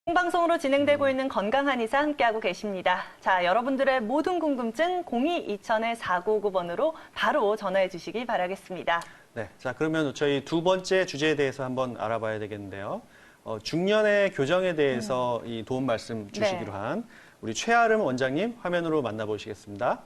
생방송으로 진행되고 있는 건강한 의사 함께하고 계십니다. 자, 여러분들의 모든 궁금증 02-2000-4959번으로 바로 전화해 주시기 바라겠습니다. 네, 자 그러면 저희 두 번째 주제에 대해서 한번 알아봐야 되겠는데요. 중년의 교정에 대해서 이 도움 말씀 주시기로 한 우리 최아름 원장님 화면으로 만나보시겠습니다.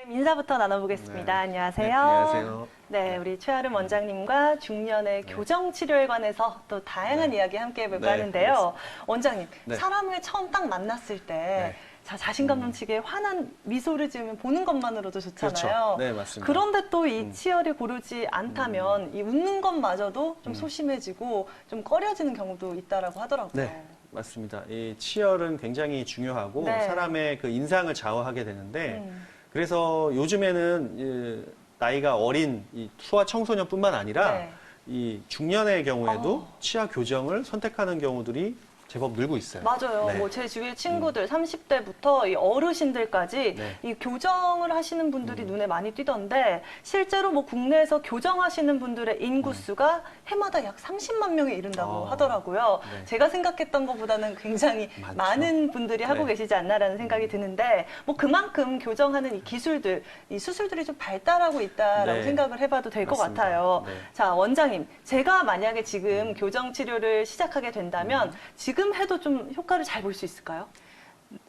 인사부터 나눠보겠습니다. 네. 안녕하세요. 네, 안녕하세요. 네, 우리 최아름 원장님과 중년의 교정 치료에 관해서 또 다양한 이야기 함께 해볼까 하는데요. 알겠습니다. 원장님, 네. 사람을 처음 딱 만났을 때 자신감 넘치게 환한 미소를 지으면 보는 것만으로도 좋잖아요. 그렇죠. 네, 맞습니다. 그런데 또 이 치열이 고르지 않다면 이 웃는 것마저도 좀 소심해지고 좀 꺼려지는 경우도 있다라고 하더라고요. 네, 맞습니다. 이 치열은 굉장히 중요하고 사람의 그 인상을 좌우하게 되는데 그래서 요즘에는 나이가 어린 이 소아 청소년뿐만 아니라 이 중년의 경우에도 치아 교정을 선택하는 경우들이 제법 늘고 있어요. 맞아요. 네. 뭐 제 주위의 친구들 30대부터 이 어르신들까지 네. 이 교정을 하시는 분들이 눈에 많이 띄던데 실제로 뭐 국내에서 교정하시는 분들의 인구수가 해마다 약 30만 명에 이른다고 하더라고요. 네. 제가 생각했던 것보다는 굉장히 많죠. 많은 분들이 하고 계시지 않나라는 생각이 드는데 뭐 그만큼 교정하는 이 기술들, 이 수술들이 좀 발달하고 있다라고 생각을 해봐도 될 것 같아요. 네. 자, 원장님, 제가 만약에 지금 교정 치료를 시작하게 된다면 지금 해도 좀 효과를 잘 볼 수 있을까요?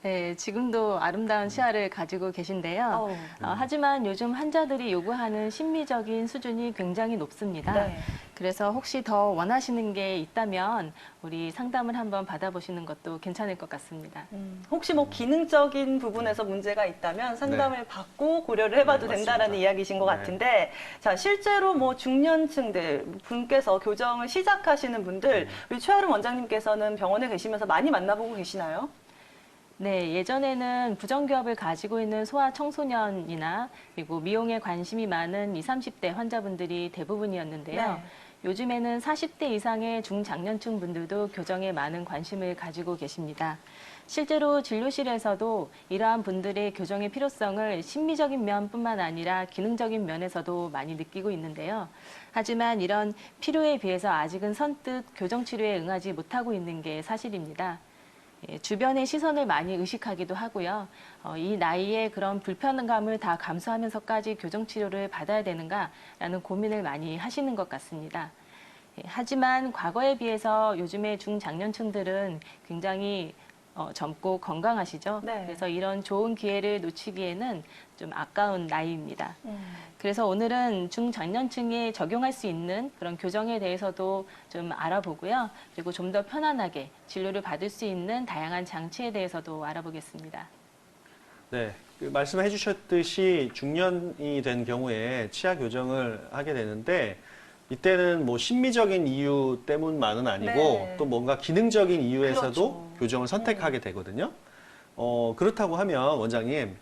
네, 지금도 아름다운 치아를 가지고 계신데요. 하지만 요즘 환자들이 요구하는 심미적인 수준이 굉장히 높습니다. 네. 그래서 혹시 더 원하시는 게 있다면 우리 상담을 한번 받아보시는 것도 괜찮을 것 같습니다. 혹시 뭐 기능적인 부분에서 문제가 있다면 상담을 받고 고려를 해봐도 된다라는 이야기신 것 같은데, 자, 실제로 뭐 중년층들 분께서 교정을 시작하시는 분들, 우리 최아름 원장님께서는 병원에 계시면서 많이 만나보고 계시나요? 네, 예전에는 부정기업을 가지고 있는 소아 청소년이나 그리고 미용에 관심이 많은 20, 30대 환자분들이 대부분이었는데요. 요즘에는 40대 이상의 중장년층 분들도 교정에 많은 관심을 가지고 계십니다. 실제로 진료실에서도 이러한 분들의 교정의 필요성을 심미적인 면뿐만 아니라 기능적인 면에서도 많이 느끼고 있는데요. 하지만 이런 필요에 비해서 아직은 선뜻 교정 치료에 응하지 못하고 있는 게 사실입니다. 주변의 시선을 많이 의식하기도 하고요. 이 나이에 그런 불편감을 다 감수하면서까지 교정치료를 받아야 되는가라는 고민을 많이 하시는 것 같습니다. 하지만 과거에 비해서 요즘의 중장년층들은 굉장히 젊고 건강하시죠. 그래서 이런 좋은 기회를 놓치기에는 좀 아까운 나이입니다. 그래서 오늘은 중장년층에 적용할 수 있는 그런 교정에 대해서도 좀 알아보고요. 그리고 좀 더 편안하게 진료를 받을 수 있는 다양한 장치에 대해서도 알아보겠습니다. 네, 말씀해 주셨듯이 중년이 된 경우에 치아 교정을 하게 되는데 이때는 뭐 심미적인 이유 때문만은 아니고 또 뭔가 기능적인 이유에서도 교정을 선택하게 되거든요. 그렇다고 하면 원장님,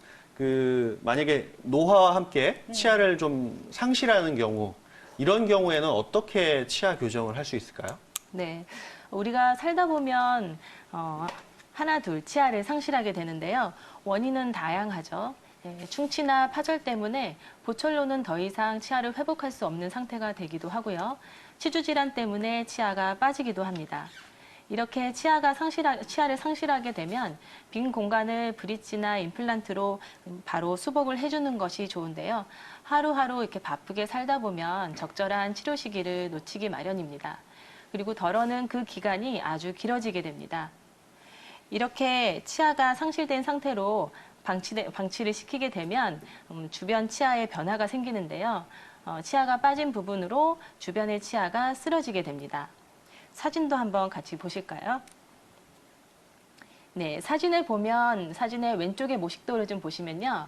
만약에 노화와 함께 치아를 좀 상실하는 경우, 이런 경우에는 어떻게 치아 교정을 할 수 있을까요? 네, 우리가 살다 보면 하나, 둘 치아를 상실하게 되는데요. 원인은 다양하죠. 충치나 파절 때문에 보철로는 더 이상 치아를 회복할 수 없는 상태가 되기도 하고요. 치주질환 때문에 치아가 빠지기도 합니다. 이렇게 치아를 상실하게 되면 빈 공간을 브릿지나 임플란트로 바로 수복을 해주는 것이 좋은데요. 하루하루 이렇게 바쁘게 살다 보면 적절한 치료 시기를 놓치기 마련입니다. 그리고 덜어는 그 기간이 아주 길어지게 됩니다. 이렇게 치아가 상실된 상태로 방치를 시키게 되면 주변 치아에 변화가 생기는데요. 치아가 빠진 부분으로 주변의 치아가 쓰러지게 됩니다. 사진도 한번 같이 보실까요? 네, 사진을 보면 사진의 왼쪽의 모식도를 좀 보시면요.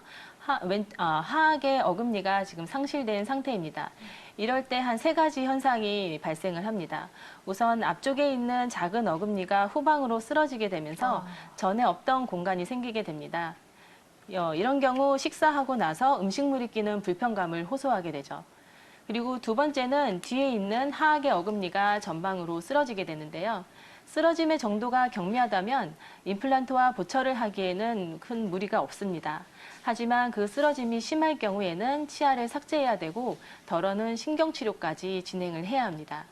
하악의 어금니가 지금 상실된 상태입니다. 이럴 때 한 3가지 현상이 발생을 합니다. 우선 앞쪽에 있는 작은 어금니가 후방으로 쓰러지게 되면서 전에 없던 공간이 생기게 됩니다. 이런 경우 식사하고 나서 음식물이 끼는 불편감을 호소하게 되죠. 그리고 두 번째는 뒤에 있는 하악의 어금니가 전방으로 쓰러지게 되는데요. 쓰러짐의 정도가 경미하다면 임플란트와 보철을 하기에는 큰 무리가 없습니다. 하지만 그 쓰러짐이 심할 경우에는 치아를 삭제해야 되고 덜어는 신경치료까지 진행을 해야 합니다.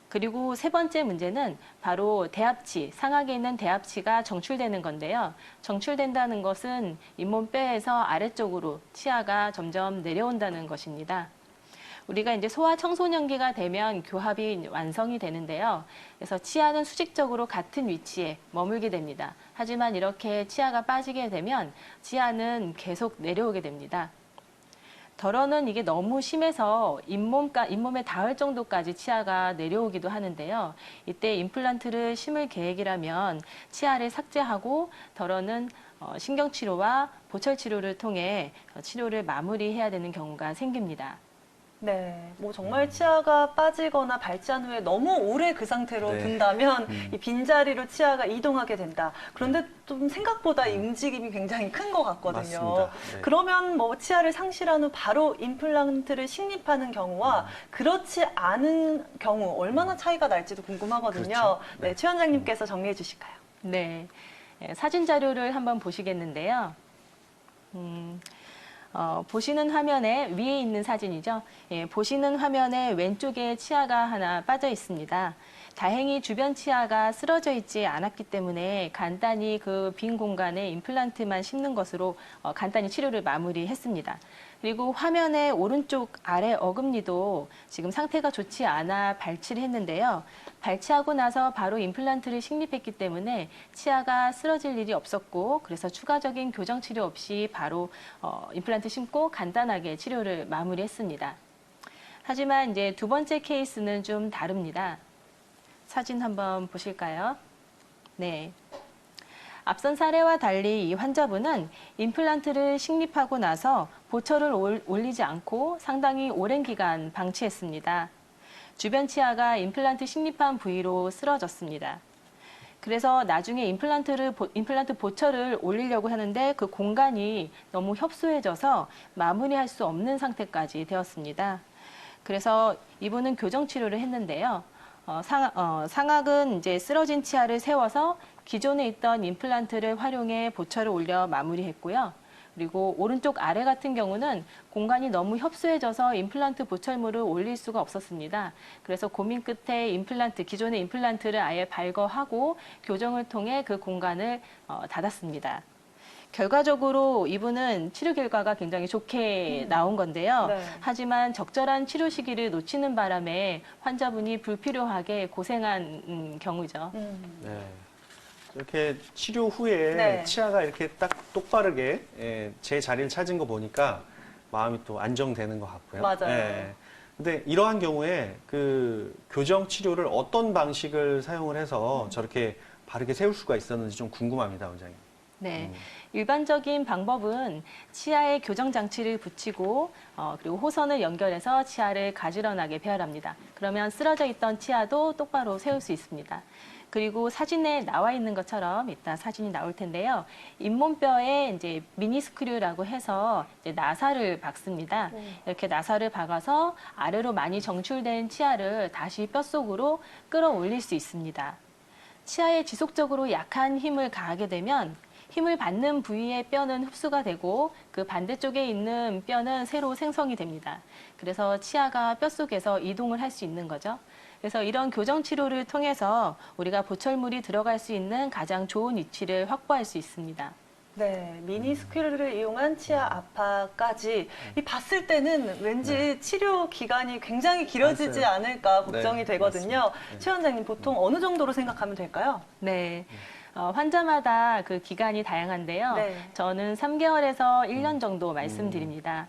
그리고 세 번째 문제는 바로 대합치, 상악에 있는 대합치가 정출되는 건데요. 정출된다는 것은 잇몸뼈에서 아래쪽으로 치아가 점점 내려온다는 것입니다. 우리가 이제 소아 청소년기가 되면 교합이 완성이 되는데요. 그래서 치아는 수직적으로 같은 위치에 머물게 됩니다. 하지만 이렇게 치아가 빠지게 되면 치아는 계속 내려오게 됩니다. 덜어는 이게 너무 심해서 잇몸에 닿을 정도까지 치아가 내려오기도 하는데요. 이때 임플란트를 심을 계획이라면 치아를 삭제하고 덜어는 신경치료와 보철치료를 통해 치료를 마무리해야 되는 경우가 생깁니다. 네, 뭐 정말 치아가 빠지거나 발치한 후에 너무 오래 그 상태로 네. 둔다면 이 빈자리로 치아가 이동하게 된다. 그런데 좀 생각보다 이 움직임이 굉장히 큰 것 같거든요. 맞습니다. 네. 그러면 뭐 치아를 상실한 후 바로 임플란트를 식립하는 경우와 그렇지 않은 경우 얼마나 차이가 날지도 궁금하거든요. 그렇죠. 네, 네. 최 원장님께서 정리해 주실까요? 네, 사진 자료를 한번 보시겠는데요. 보시는 화면에 위에 있는 사진이죠. 예, 보시는 화면에 왼쪽에 치아가 하나 빠져 있습니다. 다행히 주변 치아가 쓰러져 있지 않았기 때문에 간단히 그 빈 공간에 임플란트만 심는 것으로 간단히 치료를 마무리했습니다. 그리고 화면의 오른쪽 아래 어금니도 지금 상태가 좋지 않아 발치를 했는데요. 발치하고 나서 바로 임플란트를 식립했기 때문에 치아가 쓰러질 일이 없었고 그래서 추가적인 교정 치료 없이 바로 임플란트 심고 간단하게 치료를 마무리했습니다. 하지만 이제 두 번째 케이스는 좀 다릅니다. 사진 한번 보실까요? 네. 앞선 사례와 달리 이 환자분은 임플란트를 식립하고 나서 보철을 올리지 않고 상당히 오랜 기간 방치했습니다. 주변 치아가 임플란트 식립한 부위로 쓰러졌습니다. 그래서 나중에 임플란트 보철을 올리려고 하는데 그 공간이 너무 협소해져서 마무리할 수 없는 상태까지 되었습니다. 그래서 이분은 교정 치료를 했는데요. 상악은 이제 쓰러진 치아를 세워서 기존에 있던 임플란트를 활용해 보철을 올려 마무리했고요. 그리고 오른쪽 아래 같은 경우는 공간이 너무 협소해져서 임플란트 보철물을 올릴 수가 없었습니다. 그래서 고민 끝에 기존의 임플란트를 아예 발거하고 교정을 통해 그 공간을 닫았습니다. 결과적으로 이분은 치료 결과가 굉장히 좋게 나온 건데요. 네. 하지만 적절한 치료 시기를 놓치는 바람에 환자분이 불필요하게 고생한 경우죠. 네. 이렇게 치료 후에 네. 치아가 이렇게 딱 똑바르게 제 자리를 찾은 거 보니까 마음이 또 안정되는 것 같고요. 맞아요. 네. 근데 이러한 경우에 그 교정 치료를 어떤 방식을 사용을 해서 저렇게 바르게 세울 수가 있었는지 좀 궁금합니다, 원장님. 네. 일반적인 방법은 치아에 교정 장치를 붙이고 그리고 호선을 연결해서 치아를 가지런하게 배열합니다. 그러면 쓰러져 있던 치아도 똑바로 세울 수 있습니다. 그리고 사진에 나와 있는 것처럼 이따 사진이 나올 텐데요. 잇몸뼈에 이제 미니스크류라고 해서 이제 나사를 박습니다. 이렇게 나사를 박아서 아래로 많이 정출된 치아를 다시 뼛속으로 끌어올릴 수 있습니다. 치아에 지속적으로 약한 힘을 가하게 되면 힘을 받는 부위의 뼈는 흡수가 되고 그 반대쪽에 있는 뼈는 새로 생성이 됩니다. 그래서 치아가 뼛속에서 이동을 할 수 있는 거죠. 그래서 이런 교정 치료를 통해서 우리가 보철물이 들어갈 수 있는 가장 좋은 위치를 확보할 수 있습니다. 네, 미니 스퀴르를 이용한 치아 아파까지 봤을 때는 왠지 치료 기간이 굉장히 길어지지 맞아요. 않을까 걱정이 네, 되거든요. 맞습니다. 최 원장님 보통 어느 정도로 생각하면 될까요? 네. 환자마다 그 기간이 다양한데요. 네. 저는 3개월에서 1년 정도 말씀드립니다.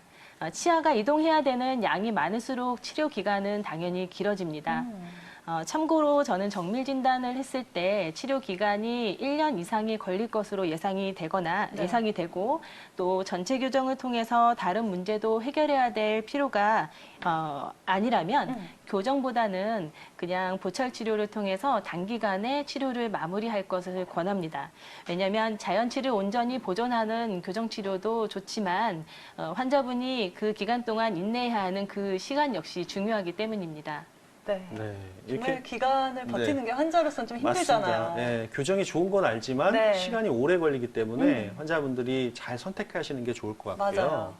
치아가 이동해야 되는 양이 많을수록 치료 기간은 당연히 길어집니다. 참고로 저는 정밀 진단을 했을 때 치료 기간이 1년 이상이 걸릴 것으로 예상이 되거나 네. 예상이 되고 또 전체 교정을 통해서 다른 문제도 해결해야 될 필요가 아니라면 교정보다는 그냥 보철 치료를 통해서 단기간에 치료를 마무리할 것을 권합니다. 왜냐하면 자연치를 온전히 보존하는 교정 치료도 좋지만 환자분이 그 기간 동안 인내해야 하는 그 시간 역시 중요하기 때문입니다. 네. 네. 정말 기간을 버티는 네. 게 환자로서는 좀 힘들잖아요. 맞습니다. 네, 교정이 좋은 건 알지만 네. 시간이 오래 걸리기 때문에 환자분들이 잘 선택하시는 게 좋을 것 같고요.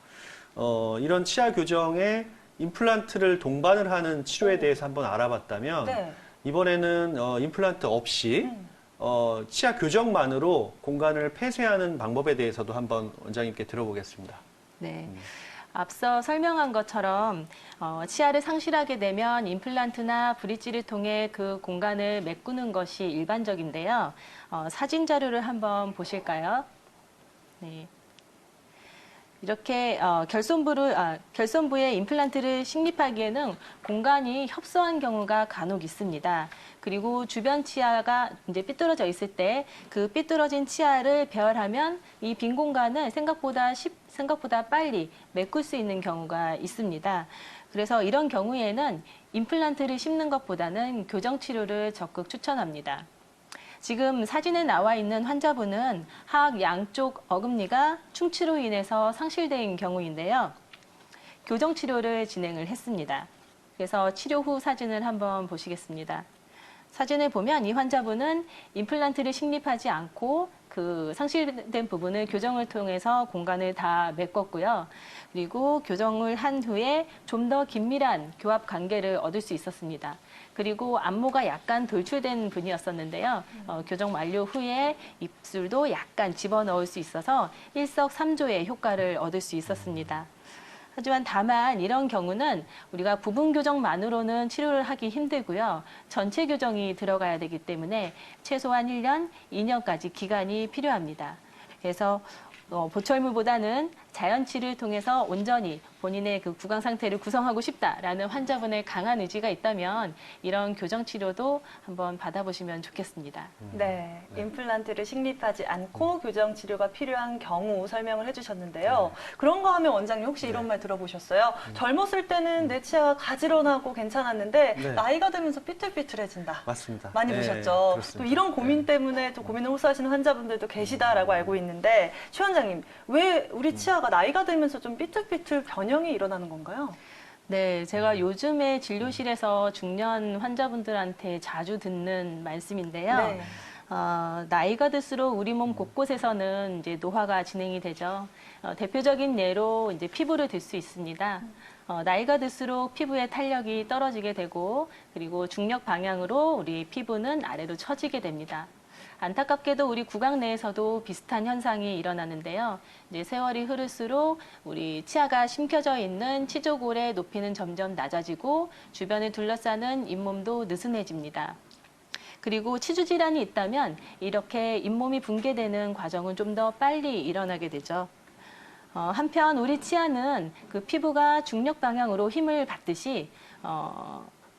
맞아요. 이런 치아 교정에 임플란트를 동반을 하는 치료에 대해서 한번 알아봤다면 네. 이번에는 임플란트 없이 치아 교정만으로 공간을 폐쇄하는 방법에 대해서도 한번 원장님께 들어보겠습니다. 네. 앞서 설명한 것처럼 치아를 상실하게 되면 임플란트나 브릿지를 통해 그 공간을 메꾸는 것이 일반적인데요. 사진 자료를 한번 보실까요? 네. 이렇게 결손부에 임플란트를 식립하기에는 공간이 협소한 경우가 간혹 있습니다. 그리고 주변 치아가 이제 삐뚤어져 있을 때 그 삐뚤어진 치아를 배열하면 이 빈 공간을 생각보다 빨리 메꿀 수 있는 경우가 있습니다. 그래서 이런 경우에는 임플란트를 심는 것보다는 교정 치료를 적극 추천합니다. 지금 사진에 나와 있는 환자분은 하악 양쪽 어금니가 충치로 인해서 상실된 경우인데요. 교정 치료를 진행을 했습니다. 그래서 치료 후 사진을 한번 보시겠습니다. 사진을 보면 이 환자분은 임플란트를 식립하지 않고 그 상실된 부분을 교정을 통해서 공간을 다 메꿨고요. 그리고 교정을 한 후에 좀 더 긴밀한 교합 관계를 얻을 수 있었습니다. 그리고 안모가 약간 돌출된 분이었었는데요. 교정 완료 후에 입술도 약간 집어넣을 수 있어서 일석삼조의 효과를 얻을 수 있었습니다. 하지만 다만 이런 경우는 우리가 부분 교정만으로는 치료를 하기 힘들고요. 전체 교정이 들어가야 되기 때문에 최소한 1년, 2년까지 기간이 필요합니다. 그래서 보철물보다는 자연치를 통해서 온전히 본인의 그 구강 상태를 구성하고 싶다라는 환자분의 강한 의지가 있다면 이런 교정 치료도 한번 받아보시면 좋겠습니다. 네, 임플란트를 식립하지 않고 교정 치료가 필요한 경우 설명을 해주셨는데요. 그런 거 하면 원장님 혹시 이런 말 들어보셨어요? 젊었을 때는 내 치아가 가지런하고 괜찮았는데 네. 나이가 들면서 삐뚤삐뚤해진다. 맞습니다. 많이 네, 보셨죠? 또 그렇습니다. 이런 고민 네. 때문에 또 고민을 호소하시는 환자분들도 계시다라고 알고 있는데 최 원장님, 왜 우리 치아가 나이가 들면서 좀 삐뚤삐뚤 변형이 일어나는 건가요? 네, 제가 요즘에 진료실에서 중년 환자분들한테 자주 듣는 말씀인데요. 네. 나이가 들수록 우리 몸 곳곳에서는 이제 노화가 진행이 되죠. 대표적인 예로 이제 피부를 들 수 있습니다. 나이가 들수록 피부의 탄력이 떨어지게 되고 그리고 중력 방향으로 우리 피부는 아래로 처지게 됩니다. 안타깝게도 우리 구강 내에서도 비슷한 현상이 일어나는데요. 이제 세월이 흐를수록 우리 치아가 심겨져 있는 치조골의 높이는 점점 낮아지고 주변을 둘러싸는 잇몸도 느슨해집니다. 그리고 치주 질환이 있다면 이렇게 잇몸이 붕괴되는 과정은 좀 더 빨리 일어나게 되죠. 한편 우리 치아는 그 피부가 중력 방향으로 힘을 받듯이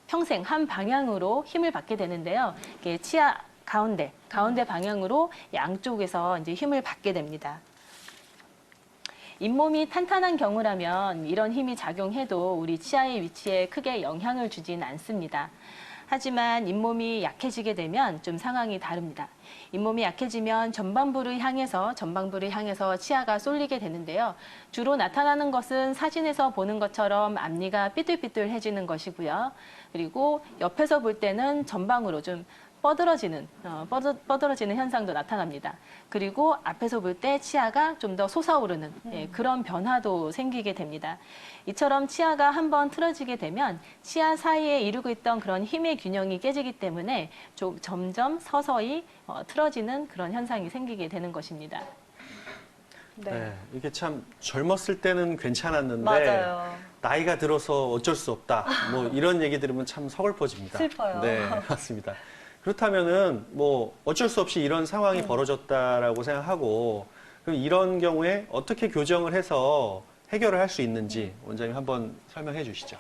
평생 한 방향으로 힘을 받게 되는데요. 이게 치아 가운데 방향으로 양쪽에서 이제 힘을 받게 됩니다. 잇몸이 탄탄한 경우라면 이런 힘이 작용해도 우리 치아의 위치에 크게 영향을 주진 않습니다. 하지만 잇몸이 약해지게 되면 좀 상황이 다릅니다. 잇몸이 약해지면 전방부를 향해서 치아가 쏠리게 되는데요. 주로 나타나는 것은 사진에서 보는 것처럼 앞니가 삐뚤삐뚤해지는 것이고요. 그리고 옆에서 볼 때는 전방으로 좀 뻗어러지는 현상도 나타납니다. 그리고 앞에서 볼 때 치아가 좀 더 솟아오르는 그런 변화도 생기게 됩니다. 이처럼 치아가 한번 틀어지게 되면 치아 사이에 이루고 있던 그런 힘의 균형이 깨지기 때문에 점점 서서히 틀어지는 그런 현상이 생기게 되는 것입니다. 네, 이게 참 젊었을 때는 괜찮았는데 맞아요. 나이가 들어서 어쩔 수 없다. 뭐 이런 얘기 들으면 참 서글퍼집니다. 슬퍼요. 네, 맞습니다. 그렇다면은 뭐 어쩔 수 없이 이런 상황이 벌어졌다라고 생각하고 그럼 이런 경우에 어떻게 교정을 해서 해결을 할 수 있는지 원장님 한번 설명해 주시죠.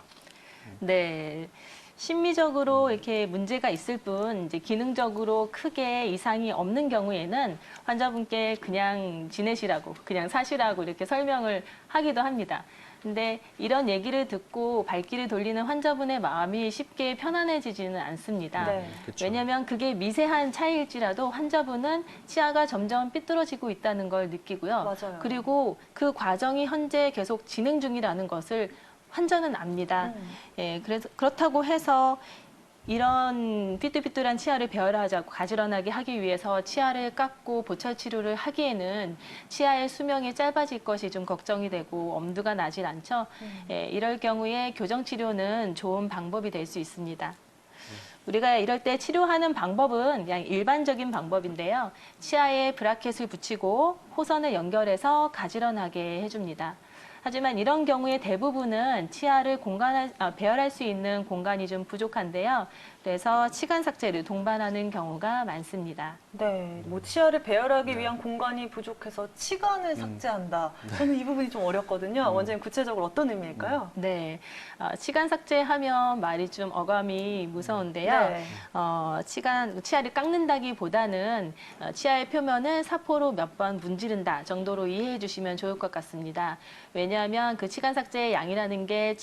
네. 심미적으로 이렇게 문제가 있을 뿐 이제 기능적으로 크게 이상이 없는 경우에는 환자분께 그냥 지내시라고, 그냥 사시라고 이렇게 설명을 하기도 합니다. 근데 이런 얘기를 듣고 발길을 돌리는 환자분의 마음이 쉽게 편안해지지는 않습니다. 네. 그쵸. 왜냐하면 그게 미세한 차이일지라도 환자분은 치아가 점점 삐뚤어지고 있다는 걸 느끼고요. 맞아요. 그리고 그 과정이 현재 계속 진행 중이라는 것을 환전은 압니다. 예, 그래서 그렇다고 해서 이런 삐뚤삐뚤한 치아를 배열하자고 가지런하게 하기 위해서 치아를 깎고 보철 치료를 하기에는 치아의 수명이 짧아질 것이 좀 걱정이 되고 엄두가 나질 않죠. 예, 이럴 경우에 교정 치료는 좋은 방법이 될 수 있습니다. 우리가 이럴 때 치료하는 방법은 그냥 일반적인 방법인데요. 치아에 브라켓을 붙이고 호선을 연결해서 가지런하게 해줍니다. 하지만 이런 경우에 대부분은 치아를 배열할 수 있는 공간이 좀 부족한데요. 그래서 치간 삭제를 동반하는 경우가 많습니다. 네, 뭐 치아를 배열하기 위한 공간이 부족해서 치관을 삭제한다. 저는 이 부분이 좀 어렵거든요. 원장님 구체적으로 어떤 의미일까요? 네, 치간 삭제하면 말이 좀 어감이 무서운데요. 네. 치아를 깎는다기보다는 치아의 표면을 사포로 몇 번 문지른다 정도로 이해해 주시면 좋을 것 같습니다. 왜냐하면 그 치간 삭제의 양이라는 게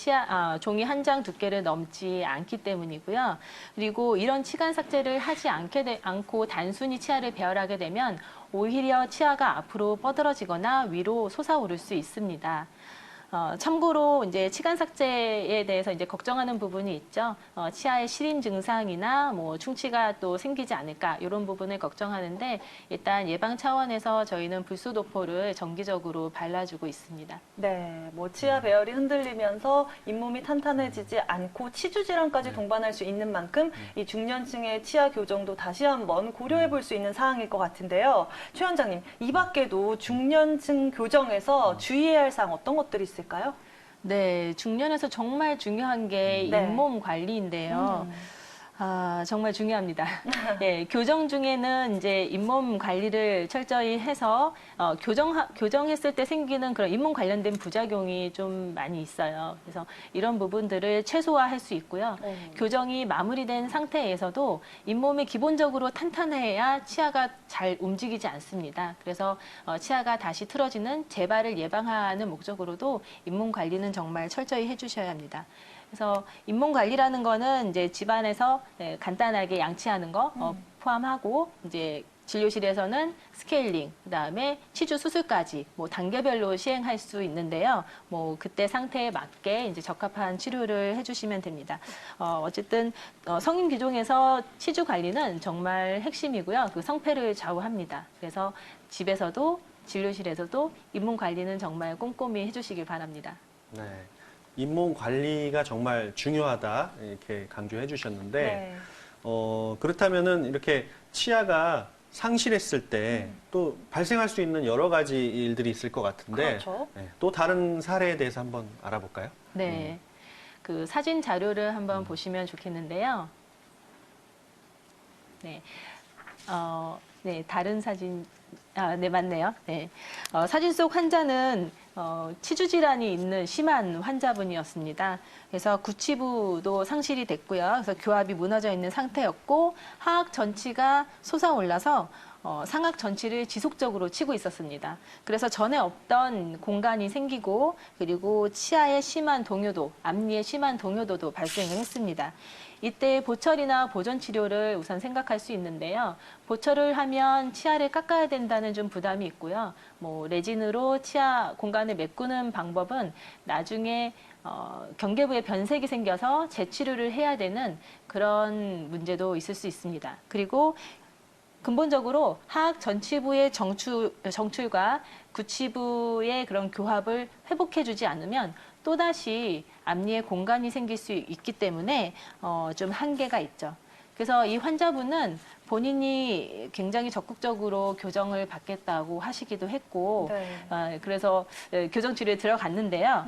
종이 한 장 두께를 넘지 않기 때문이고요. 그리고 이런 치간 삭제를 하지 않고 단순히 치아를 배열하게 되면 오히려 치아가 앞으로 뻗어지거나 위로 솟아오를 수 있습니다. 참고로 이제 치간 삭제에 대해서 이제 걱정하는 부분이 있죠. 치아의 시린 증상이나 뭐 충치가 또 생기지 않을까 이런 부분을 걱정하는데 일단 예방 차원에서 저희는 불소도포를 정기적으로 발라주고 있습니다. 네, 뭐 치아 배열이 흔들리면서 잇몸이 탄탄해지지 않고 치주 질환까지 동반할 수 있는 만큼 이 중년층의 치아 교정도 다시 한번 고려해 볼 수 있는 사항일 것 같은데요. 최 원장님, 이 밖에도 중년층 교정에서 주의해야 할 사항 어떤 것들이 있을까요? 네, 중년에서 정말 중요한 게 네. 잇몸 관리인데요. 정말 중요합니다. 예, 교정 중에는 이제 잇몸 관리를 철저히 해서 교정했을 때 생기는 그런 잇몸 관련된 부작용이 좀 많이 있어요. 그래서 이런 부분들을 최소화할 수 있고요. 교정이 마무리된 상태에서도 잇몸이 기본적으로 탄탄해야 치아가 잘 움직이지 않습니다. 그래서 치아가 다시 틀어지는 재발을 예방하는 목적으로도 잇몸 관리는 정말 철저히 해주셔야 합니다. 그래서 잇몸 관리라는 거는 이제 집안에서 간단하게 양치하는 거 포함하고 이제 진료실에서는 스케일링, 그다음에 치주 수술까지 뭐 단계별로 시행할 수 있는데요. 뭐 그때 상태에 맞게 이제 적합한 치료를 해주시면 됩니다. 어쨌든 성인 기종에서 치주 관리는 정말 핵심이고요. 그 성패를 좌우합니다. 그래서 집에서도 진료실에서도 잇몸 관리는 정말 꼼꼼히 해주시길 바랍니다. 네. 잇몸 관리가 정말 중요하다 이렇게 강조해 주셨는데 네. 그렇다면은 이렇게 치아가 상실했을 때 또 발생할 수 있는 여러 가지 일들이 있을 것 같은데 그렇죠. 네, 또 다른 사례에 대해서 한번 알아볼까요? 네. 그 사진 자료를 한번 보시면 좋겠는데요. 네. 네, 다른 사진, 네, 맞네요. 네. 사진 속 환자는 치주 질환이 있는 심한 환자분이었습니다. 그래서 구치부도 상실이 됐고요. 그래서 교합이 무너져 있는 상태였고 하악 전치가 솟아올라서 상악 전치를 지속적으로 치고 있었습니다. 그래서 전에 없던 공간이 생기고 그리고 치아의 심한 동요도, 앞니의 심한 동요도도 발생을 했습니다. 이때 보철이나 보존 치료를 우선 생각할 수 있는데요. 보철을 하면 치아를 깎아야 된다는 좀 부담이 있고요. 뭐 레진으로 치아 공간을 메꾸는 방법은 나중에 경계부에 변색이 생겨서 재치료를 해야 되는 그런 문제도 있을 수 있습니다. 그리고 근본적으로 하악 전치부의 정출과 구치부의 그런 교합을 회복해주지 않으면 또다시 앞니에 공간이 생길 수 있기 때문에 좀 한계가 있죠. 그래서 이 환자분은 본인이 굉장히 적극적으로 교정을 받겠다고 하시기도 했고, 네. 그래서 교정 치료에 들어갔는데요.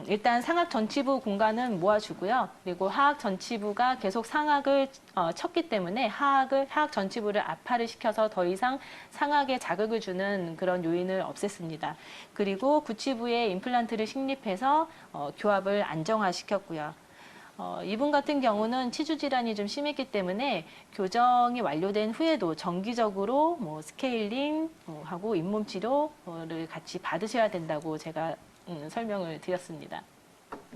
일단 상악 전치부 공간은 모아주고요. 그리고 하악 전치부가 계속 상악을 쳤기 때문에 하악 전치부를 압화를 시켜서 더 이상 상악에 자극을 주는 그런 요인을 없앴습니다. 그리고 구치부에 임플란트를 식립해서 교합을 안정화시켰고요. 이분 같은 경우는 치주 질환이 좀 심했기 때문에 교정이 완료된 후에도 정기적으로 뭐 스케일링 하고 잇몸 치료를 같이 받으셔야 된다고 제가 설명을 드렸습니다.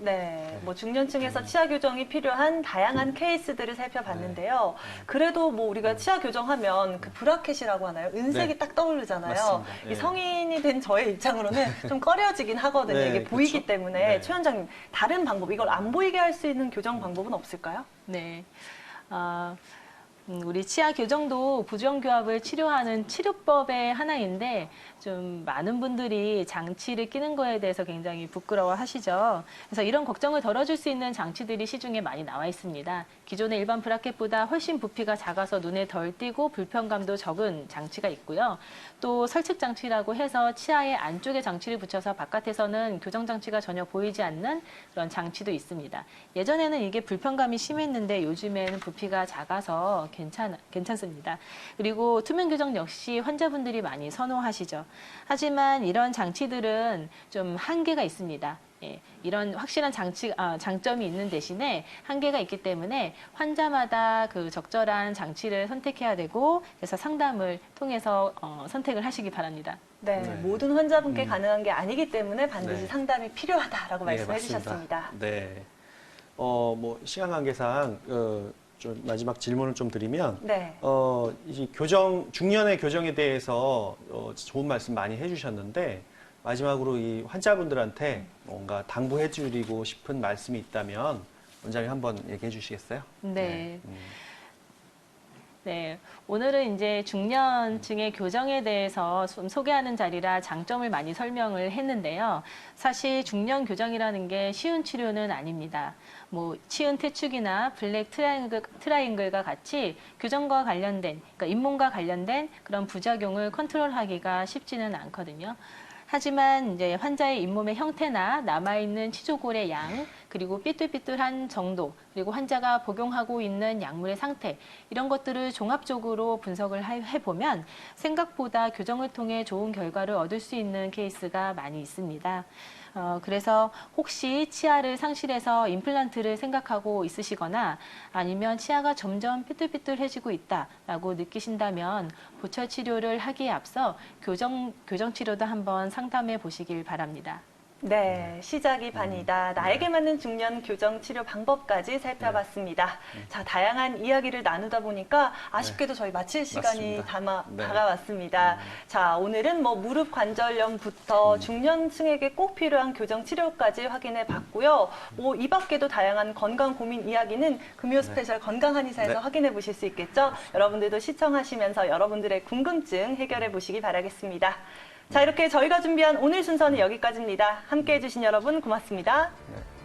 네, 뭐 중년층에서 치아 교정이 필요한 다양한 케이스들을 살펴봤는데요. 그래도 뭐 우리가 치아 교정하면 그 브라켓이라고 하나요? 은색이 네. 딱 떠오르잖아요. 맞습니다. 이 네. 성인이 된 저의 입장으로는 좀 꺼려지긴 하거든요. 네, 이게 보이기 그렇죠. 때문에. 네. 최 원장님, 다른 방법, 이걸 안 보이게 할 수 있는 교정 방법은 없을까요? 네. 우리 치아 교정도 부정교합을 치료하는 치료법의 하나인데 좀 많은 분들이 장치를 끼는 거에 대해서 굉장히 부끄러워 하시죠. 그래서 이런 걱정을 덜어줄 수 있는 장치들이 시중에 많이 나와 있습니다. 기존의 일반 브라켓보다 훨씬 부피가 작아서 눈에 덜 띄고 불편감도 적은 장치가 있고요. 또 설측 장치라고 해서 치아의 안쪽에 장치를 붙여서 바깥에서는 교정 장치가 전혀 보이지 않는 그런 장치도 있습니다. 예전에는 이게 불편감이 심했는데 요즘에는 부피가 작아서 괜찮습니다. 그리고 투명 교정 역시 환자분들이 많이 선호하시죠. 하지만 이런 장치들은 좀 한계가 있습니다. 예, 이런 확실한 장점이 있는 대신에 한계가 있기 때문에 환자마다 그 적절한 장치를 선택해야 되고 그래서 상담을 통해서 선택을 하시기 바랍니다. 네, 네. 모든 환자분께 가능한 게 아니기 때문에 반드시 네. 상담이 필요하다라고 네, 말씀해 맞습니다. 주셨습니다. 네. 뭐 시간 관계상 좀 마지막 질문을 좀 드리면 네. 이 중년의 교정에 대해서 좋은 말씀 많이 해주셨는데 마지막으로 이 환자분들한테 뭔가 당부해드리고 싶은 말씀이 있다면 원장님 한번 얘기해 주시겠어요? 네. 네, 오늘은 이제 중년층의 교정에 대해서 좀 소개하는 자리라 장점을 많이 설명을 했는데요. 사실 중년 교정이라는 게 쉬운 치료는 아닙니다. 뭐 치은 퇴축이나 블랙 트라이앵글과 같이 교정과 관련된, 그러니까 잇몸과 관련된 그런 부작용을 컨트롤하기가 쉽지는 않거든요. 하지만 이제 환자의 잇몸의 형태나 남아있는 치조골의 양, 그리고 삐뚤삐뚤한 정도, 그리고 환자가 복용하고 있는 약물의 상태, 이런 것들을 종합적으로 분석을 해보면 생각보다 교정을 통해 좋은 결과를 얻을 수 있는 케이스가 많이 있습니다. 그래서 혹시 치아를 상실해서 임플란트를 생각하고 있으시거나 아니면 치아가 점점 삐뚤삐뚤해지고 있다라고 느끼신다면 보철 치료를 하기에 앞서 교정 치료도 한번 상담해 보시길 바랍니다. 네, 시작이 반이다. 나에게 맞는 중년 교정 치료 방법까지 살펴봤습니다. 자, 다양한 이야기를 나누다 보니까 아쉽게도 저희 마칠 시간이 맞습니다. 네. 다가왔습니다. 자, 오늘은 뭐 무릎 관절염부터 중년층에게 꼭 필요한 교정 치료까지 확인해 봤고요. 뭐 이 밖에도 다양한 건강 고민 이야기는 금요 스페셜 건강 한의사에서 네. 확인해 보실 수 있겠죠. 여러분들도 시청하시면서 여러분들의 궁금증 해결해 보시기 바라겠습니다. 자, 이렇게 저희가 준비한 오늘 순서는 여기까지입니다. 함께해 주신 여러분 고맙습니다. 네.